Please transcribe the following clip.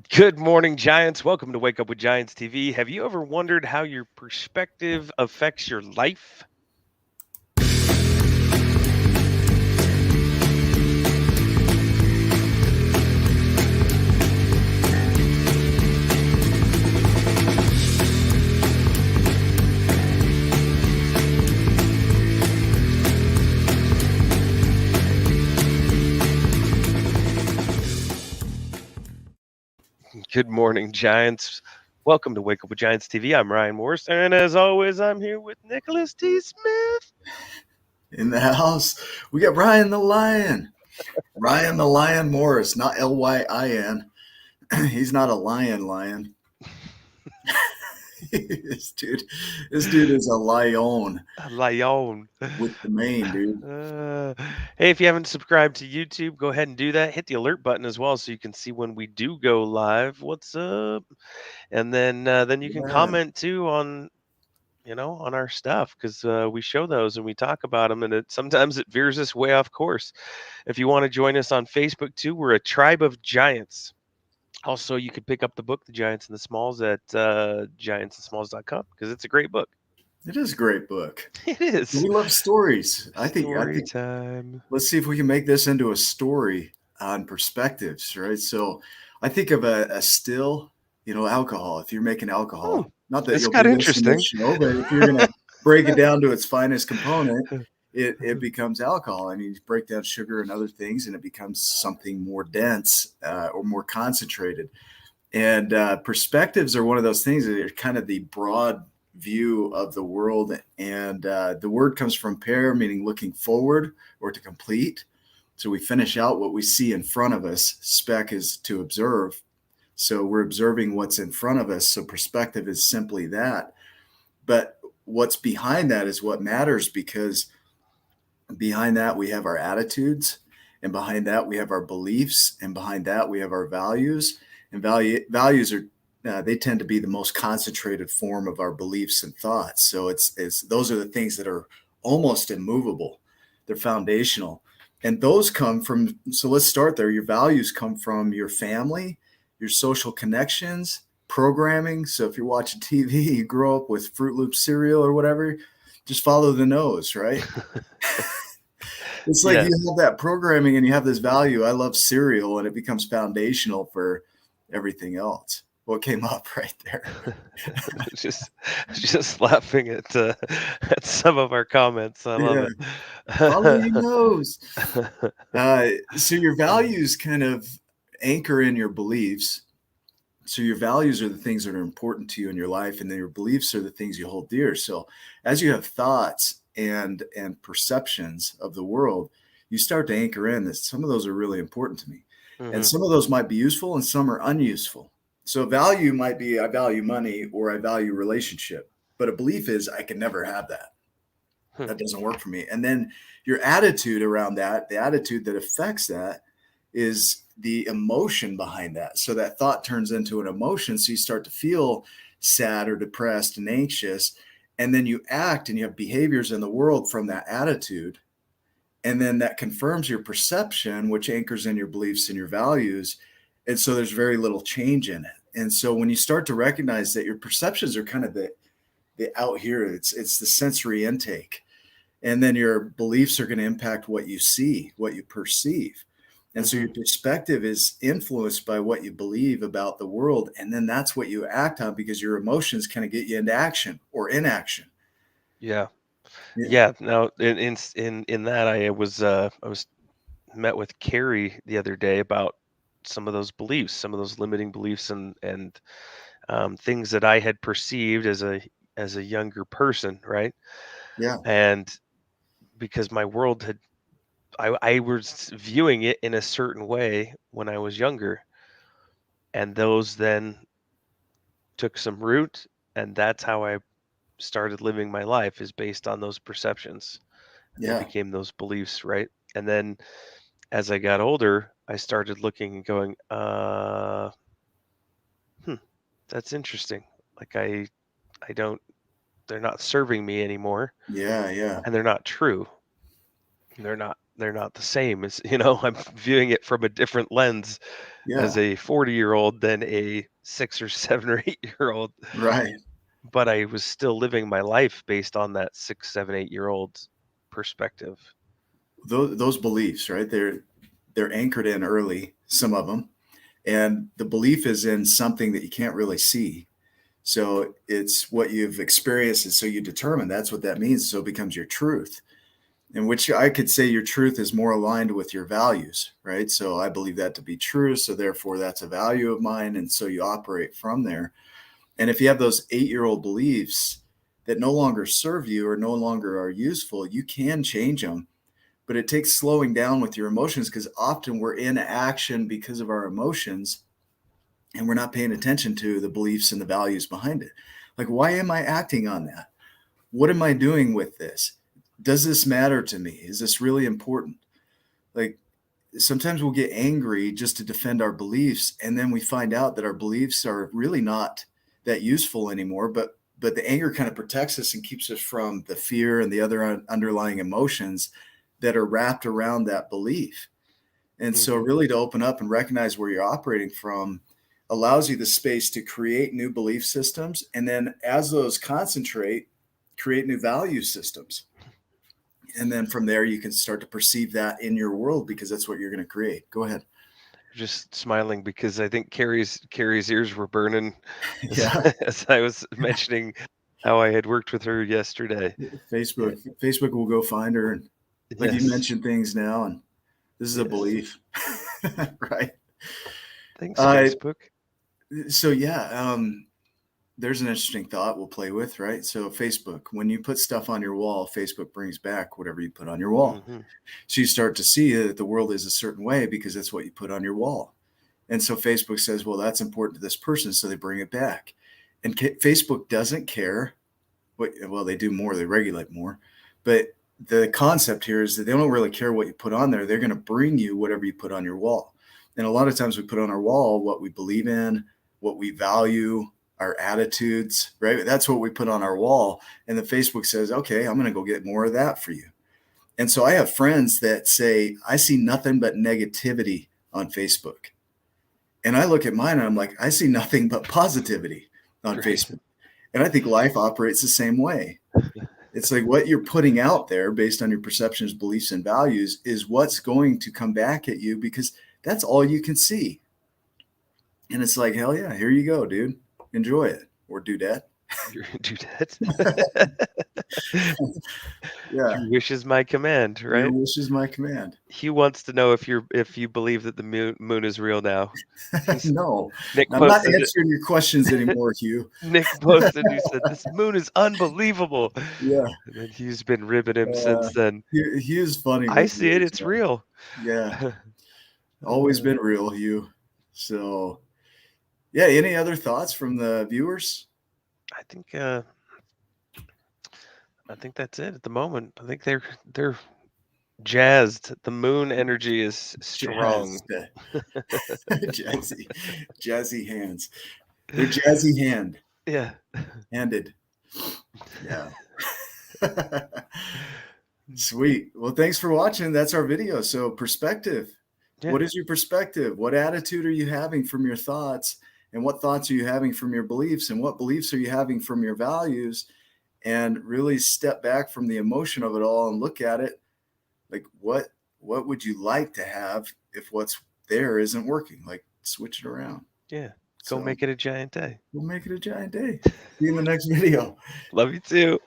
Good morning, Giants. Welcome to Wake Up with Giants TV. Have you ever wondered how your perspective affects your life? Good morning, Giants. Welcome to Wake Up with Giants TV. I'm Ryan Morris, and as always, I'm here with Nicholas T. Smith. In the house. We got Ryan the Lion. Ryan the Lion Morris, not Lyin. He's not a lion. this dude, this dude is a lion Lion. with the mane, dude. Uh, hey, if you haven't subscribed to YouTube, go ahead and do that. Hit the alert button as well so you can see when we do go live. What's up? And then you can Yeah. comment too on our stuff because we show those and we talk about them, and sometimes it veers us way off course. If you want to join us on Facebook too, we're a tribe of giants. Also, you could pick up the book, The Giants and the Smalls, at giantsandsmalls.com because it's a great book. It is a great book. It is. We love stories. I Story think time. let's see if we can make this into a story on perspectives, right? So I think of a still, alcohol. If you're making Oh, alcohol, not that this you'll got do this in interesting. this show, but if you're going to break it down to its finest component, it becomes alcohol. And you break down sugar and other things, and it becomes something more dense or more concentrated. And perspectives are one of those things that are kind of the broad view of the world. And the word comes from pair, meaning looking forward or to complete. So we finish out what we see in front of us. Spec is to observe. So we're observing what's in front of us. So perspective is simply that. But what's behind that is what matters, because behind that we have our attitudes, and behind that we have our beliefs, and behind that we have our values. And values are they tend to be the most concentrated form of our beliefs and thoughts. So it's those are the things that are almost immovable. They're foundational, and those come from. So let's start there. Your values come from your family, your social connections, programming. So if you're watching TV, you grow up with Fruit Loop cereal or whatever, just follow the nose, right? It's like you Yes. have that programming and you have this value. I love cereal, and it becomes foundational for everything else. What came up right there? just just laughing at some of our comments. I love Yeah, follow your it. nose. So your values kind of anchor in your beliefs. So your values are the things that are important to you in your life, and then your beliefs are the things you hold dear. So as you have thoughts and perceptions of the world, you start to anchor in that some of those are really important to me, and Hmm. some of those might be useful and some are unuseful. So value might be I value money or I value relationship, but a belief is I can never have that. That doesn't work for me. And then your attitude around that, the attitude that affects that, is the emotion behind that. So that thought turns into an emotion. So you start to feel sad or depressed and anxious. And then you act and you have behaviors in the world from that attitude. And then that confirms your perception, which anchors in your beliefs and your values. And so there's very little change in it. And so when you start to recognize that your perceptions are kind of the out here, it's the sensory intake, and then your beliefs are going to impact what you see, what you perceive. And so Hmm. your perspective is influenced by what you believe about the world, and then that's what you act on, because your emotions kind of get you into action or inaction. Yeah. Yeah. Yeah. Now, in that, I was met with Carrie the other day about some of those beliefs, some of those limiting beliefs, and things that I had perceived as a younger person, right? Yeah. And because my world I was viewing it in a certain way when I was younger, and those then took some root, and that's how I started living my life is based on those perceptions. And they Yeah. became those beliefs, right? And then as I got older, I started looking and going, hmm, that's interesting. Like I don't they're not serving me anymore Yeah. Yeah. and they're not true. They're not. they're not the same. As I'm viewing it from a different lens as Yeah, a 40-year-old than a 6 or 7 or 8-year-old. right. But I was still living my life based on that 6, 7, 8-year-old perspective. Those beliefs, right? They're anchored in early, some of them, and the belief is in something that you can't really see. So it's what you've experienced, and so you determine that's what that means. So it becomes your truth, in which I could say your truth is more aligned with your values, right? So I believe that to be true. So therefore, that's a value of mine. And so you operate from there. And if you have those 8-year-old beliefs that no longer serve you or no longer are useful, you can change them. But it takes slowing down with your emotions, because often we're in action because of our emotions and we're not paying attention to the beliefs and the values behind it. Like, why am I acting on that? What am I doing with this? Does this matter to me? Is this really important? Like, sometimes we'll get angry just to defend our beliefs, and then we find out that our beliefs are really not that useful anymore, but the anger kind of protects us and keeps us from the fear and the other underlying emotions that are wrapped around that belief. And so Hmm. really to open up and recognize where you're operating from allows you the space to create new belief systems, and then as those concentrate, create new value systems. And then from there you can start to perceive that in your world, because that's what you're going to create. Go ahead. Just smiling because I think Carrie's ears were burning as, Yeah. as I was mentioning how I had worked with her yesterday. Yeah. Facebook will go find her, and like you Yes. mentioned things now, and this is a Yes. belief. Right. Thanks, uh, Facebook. so yeah, there's an interesting thought we'll play with, right? So Facebook, when you put stuff on your wall, Facebook brings back whatever you put on your wall. Hmm. So you start to see that the world is a certain way because that's what you put on your wall. And so Facebook says, well, that's important to this person, so they bring it back. And Facebook doesn't care. Well, they do more, they regulate more. But the concept here is that they don't really care what you put on there. They're going to bring you whatever you put on your wall. And a lot of times we put on our wall what we believe in, what we value, our attitudes, right? That's what we put on our wall. And then Facebook says, okay, I'm going to go get more of that for you. And so I have friends that say, I see nothing but negativity on Facebook. And I look at mine and I'm like, I see nothing but positivity on Right. Facebook. And I think life operates the same way. It's like what you're putting out there based on your perceptions, beliefs, and values is what's going to come back at you, because that's all you can see. And it's like, hell yeah, here you go, dude. Enjoy it. Or dudette. Your dudette. Yeah. Your wish is my command, Your right? wish is my command. He wants to know if you believe that the moon is real now. No, Nick I'm not posted answering your questions anymore, Hugh. Nick posted, he said, "This moon is unbelievable." Yeah. And then he's been ribbing him Uh, since then. he is funny I with see it, words, it's man. real. Yeah. Always Uh, been real, Hugh. So, yeah. Any other thoughts from the viewers? I think I think that's it at the moment. I think they're jazzed. The moon energy is strong. Jazz, jazzy, jazzy hands. They're jazzy Yeah. handed. Yeah. Sweet. Well, thanks for watching. That's our video. So, perspective. Yeah. What is your perspective? What attitude are you having from your thoughts? And what thoughts are you having from your beliefs? And what beliefs are you having from your values? And really step back from the emotion of it all and look at it like, what would you like to have if what's there isn't working? Like, switch it around. Yeah. Go So make it a giant day. we'll make it a giant day. See you in the next video. Love you too.